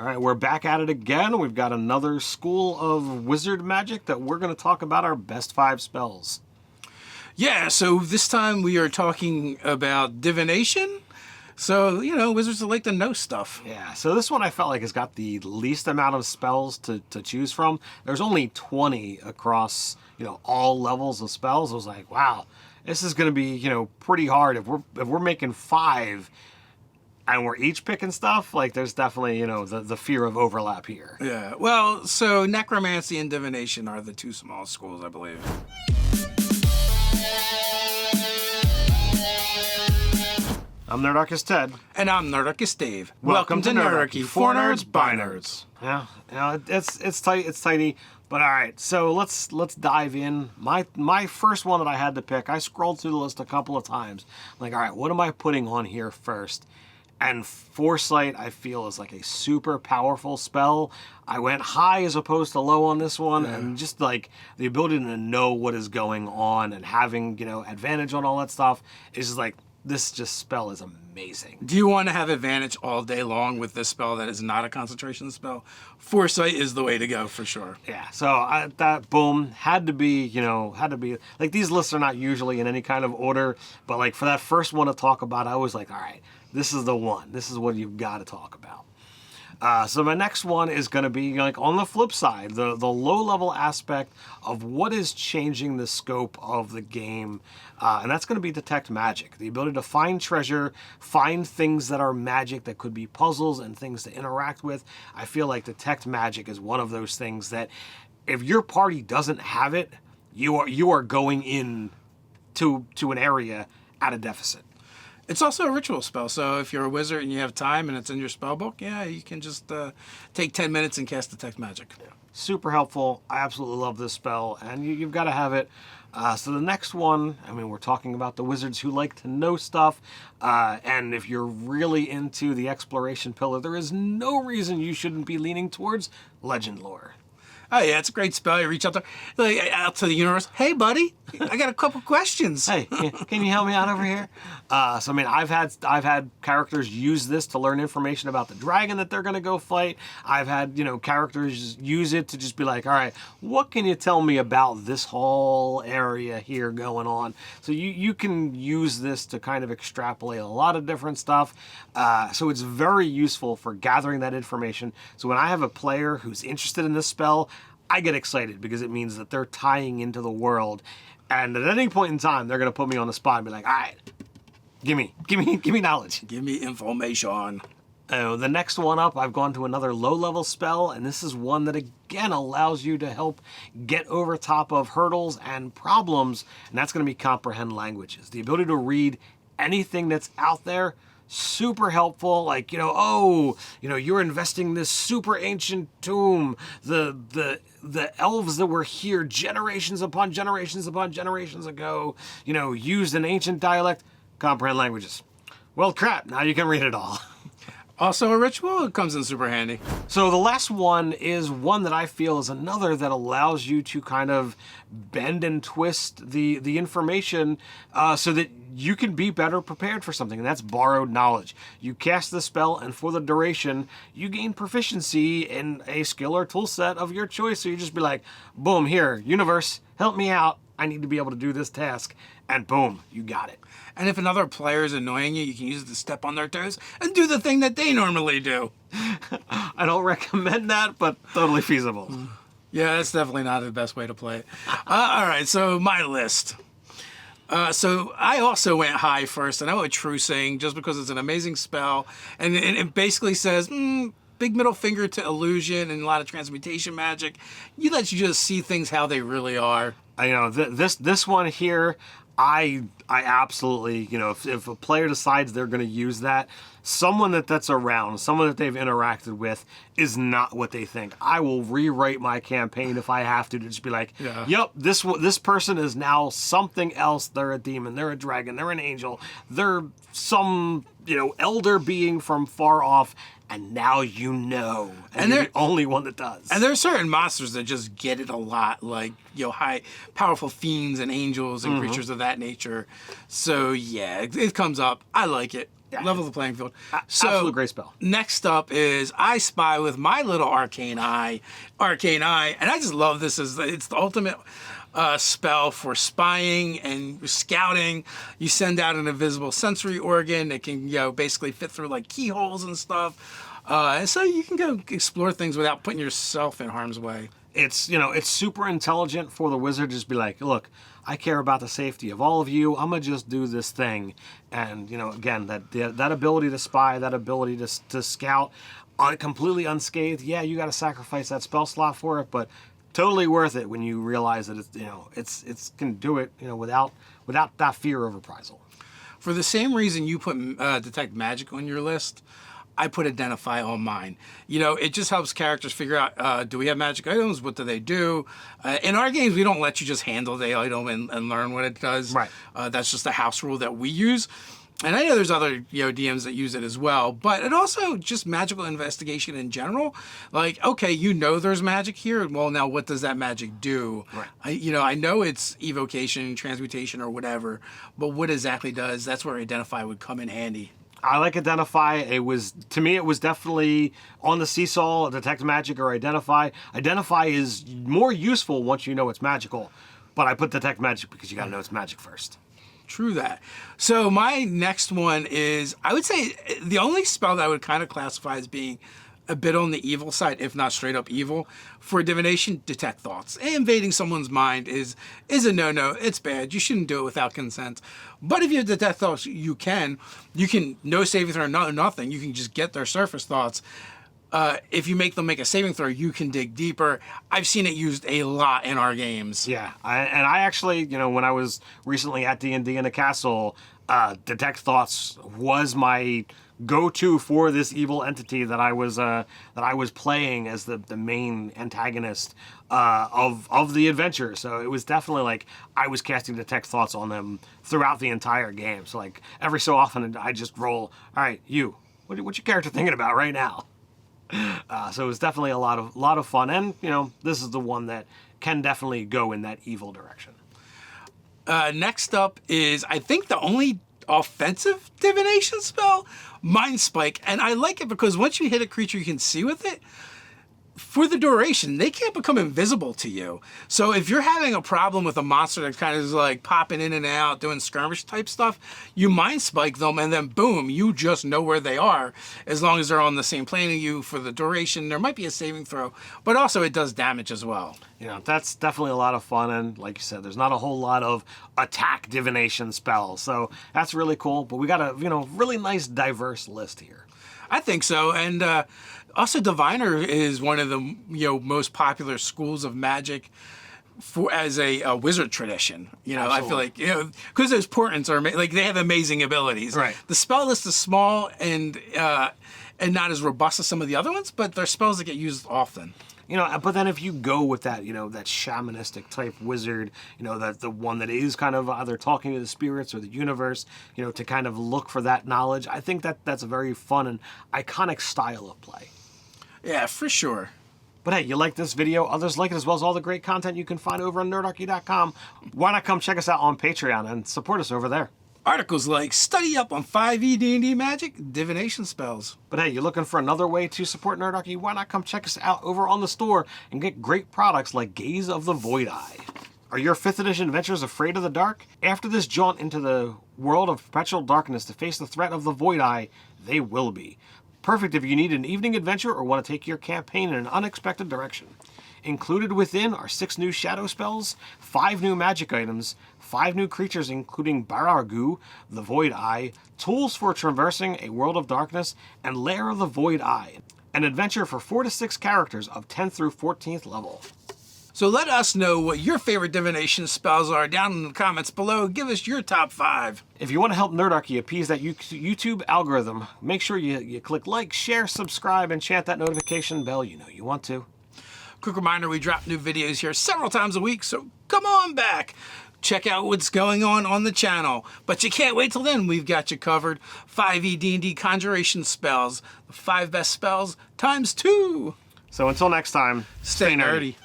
All right, we're back at it again. We've got another school of wizard magic that we're going to talk about our best 5 spells. Yeah, so this time we are talking about divination. So, wizards that like to know stuff. Yeah, so this one I felt like has got the least amount of spells to choose from. There's only 20 across, all levels of spells. I was like, wow, this is going to be, pretty hard. If we're making 5 and we're each picking stuff, like there's definitely, the fear of overlap here. Yeah, well, so necromancy and divination are the 2 small schools, I believe. I'm Nerdarchy Ted. And I'm Nerdarchy Dave. Welcome to Nerdarchy, for nerds, by nerds. Yeah, it's tight, it's tidy, but all right. So let's dive in. My first one that I had to pick, I scrolled through the list a couple of times. I'm like, all right, what am I putting on here first? And Foresight, I feel, is like a super powerful spell. I went high as opposed to low on this one, and just like the ability to know what is going on and having advantage on all that stuff is just like. This spell is amazing. Do you want to have advantage all day long with this spell that is not a concentration spell? Foresight is the way to go for sure. Yeah, so that boom had to be like these lists are not usually in any kind of order, but like for that first one to talk about, I was like, all right, this is the one. This is what you've got to talk about. So my next one is going to be like on the flip side, the low level aspect of what is changing the scope of the game. And that's going to be detect magic. The ability to find treasure, find things that are magic that could be puzzles and things to interact with. I feel like detect magic is one of those things that if your party doesn't have it, you are going in to an area at a deficit. It's also a ritual spell, so if you're a wizard and you have time and it's in your spell book, yeah, you can just take 10 minutes and cast Detect Magic. Yeah. Super helpful. I absolutely love this spell, and you've got to have it. So the next one, we're talking about the wizards who like to know stuff, and if you're really into the exploration pillar, there is no reason you shouldn't be leaning towards legend lore. Oh yeah, it's a great spell. You reach out out to the universe. Hey, buddy, I got a couple questions. Hey, can you help me out over here? I've had characters use this to learn information about the dragon that they're going to go fight. I've had characters use it to just be like, all right, what can you tell me about this whole area here going on? So you can use this to kind of extrapolate a lot of different stuff. So it's very useful for gathering that information. So when I have a player who's interested in this spell, I get excited because it means that they're tying into the world, and at any point in time, they're gonna put me on the spot and be like, "All right, give me knowledge, give me information." The next one up, I've gone to another low-level spell, and this is one that again allows you to help get over top of hurdles and problems, and that's gonna be comprehend languages. The ability to read anything that's out there. Super helpful, like, you're investing this super ancient tomb. The elves that were here generations upon generations upon generations ago, used an ancient dialect, comprehend languages. Well, crap, now you can read it all. Also a ritual, it comes in super handy. So the last one is one that I feel is another that allows you to kind of bend and twist the information so that you can be better prepared for something, and that's borrowed knowledge. You cast the spell, and for the duration, you gain proficiency in a skill or tool set of your choice. So you just be like, boom, here, universe, help me out. I need to be able to do this task, and boom, you got it. And if another player is annoying you, you can use it to step on their toes and do the thing that they normally do. I don't recommend that, but totally feasible. Yeah, that's definitely not the best way to play it. All right, so my list. So I also went high first, and I went True Saying just because it's an amazing spell, and it basically says, big middle finger to illusion and a lot of transmutation magic. You let you just see things how they really are. This one here, I absolutely, if a player decides they're going to use that, someone that's around, someone that they've interacted with is not what they think. I will rewrite my campaign if I have to just be like, yep, this person is now something else. They're a demon, they're a dragon, they're an angel, they're some, elder being from far off. And now and you're the only one that does. And there are certain monsters that just get it a lot, like high, powerful fiends and angels and creatures of that nature. So yeah, it comes up. I like it. Level the playing field. Absolute great spell. Next up is I Spy with my little arcane eye, and I just love this. It's the ultimate spell for spying and scouting. You send out an invisible sensory organ that can, basically fit through like keyholes and stuff. And so you can go explore things without putting yourself in harm's way. It's super intelligent for the wizard to just be like, look, I care about the safety of all of you. I'm gonna just do this thing, and again, that ability to spy, that ability to scout, completely unscathed. Yeah, you got to sacrifice that spell slot for it, but totally worth it when you realize that it's can do it without that fear of reprisal. For the same reason you put Detect Magic on your list, I put Identify on mine. It just helps characters figure out, do we have magic items? What do they do? In our games, we don't let you just handle the item and learn what it does. Right. That's just a house rule that we use. And I know there's other DMs that use it as well, but it also just magical investigation in general. Like, okay, there's magic here. Well, now what does that magic do? Right. I know it's evocation, transmutation, or whatever, but what exactly does? That's where Identify would come in handy. I like Identify. To me, it was definitely on the seesaw, Detect Magic or Identify. Identify is more useful once you know it's magical, but I put Detect Magic because you got to know it's magic first. True that. So my next one is, I would say, the only spell that I would kind of classify as being a bit on the evil side, if not straight up evil, for divination, Detect Thoughts. Invading someone's mind is a no-no. It's bad. You shouldn't do it without consent. But if you have Detect Thoughts, you can no saving throw, nothing. You can just get their surface thoughts. If you make them make a saving throw, you can dig deeper. I've seen it used a lot in our games. Yeah, I actually, when I was recently at D&D in a castle, Detect Thoughts was my go-to for this evil entity that I was playing as the main antagonist of the adventure. So it was definitely like I was casting Detect Thoughts on them throughout the entire game. So like every so often I just roll, all right, what's your character thinking about right now? So it was definitely a lot of fun, and this is the one that can definitely go in that evil direction. Next up is, I think, the only offensive divination spell, Mind Spike, and I like it because once you hit a creature you can see with it, for the duration, they can't become invisible to you. So if you're having a problem with a monster that's kind of like popping in and out, doing skirmish type stuff, you Mind Spike them, and then boom, you just know where they are. As long as they're on the same plane as you for the duration, there might be a saving throw, but also it does damage as well. That's definitely a lot of fun, and like you said, there's not a whole lot of attack divination spells, so that's really cool. But we got a really nice diverse list here. I think so, and also Diviner is one of the most popular schools of magic as a wizard tradition. Absolutely. I feel like because those portents are like they have amazing abilities. Right. The spell list is small and not as robust as some of the other ones, but they're spells that get used often. But then if you go with that, that shamanistic type wizard, that the one that is kind of either talking to the spirits or the universe, to kind of look for that knowledge, I think that's a very fun and iconic style of play. Yeah, for sure. But hey, you like this video, others like it, as well as all the great content you can find over on nerdarchy.com. Why not come check us out on Patreon and support us over there? Articles like study up on 5e D&D magic, divination spells. But hey, you're looking for another way to support Nerdarchy? Why not come check us out over on the store and get great products like Gaze of the Void Eye? Are your 5th edition adventurers afraid of the dark? After this jaunt into the world of perpetual darkness to face the threat of the Void Eye, they will be. Perfect if you need an evening adventure or want to take your campaign in an unexpected direction. Included within are 6 new shadow spells, 5 new magic items, 5 new creatures including Barargu, the Void Eye, tools for traversing a world of darkness, and Lair of the Void Eye. An adventure for 4 to 6 characters of 10th through 14th level. So let us know what your favorite divination spells are down in the comments below. Give us your top 5. If you want to help Nerdarchy appease that YouTube algorithm, make sure you click like, share, subscribe, and chant that notification bell. You want to. Quick reminder, we drop new videos here several times a week, so come on back. Check out what's going on the channel. But you can't wait till then. We've got you covered. 5e D&D conjuration spells. The 5 best spells times 2. So until next time, Stay nerdy.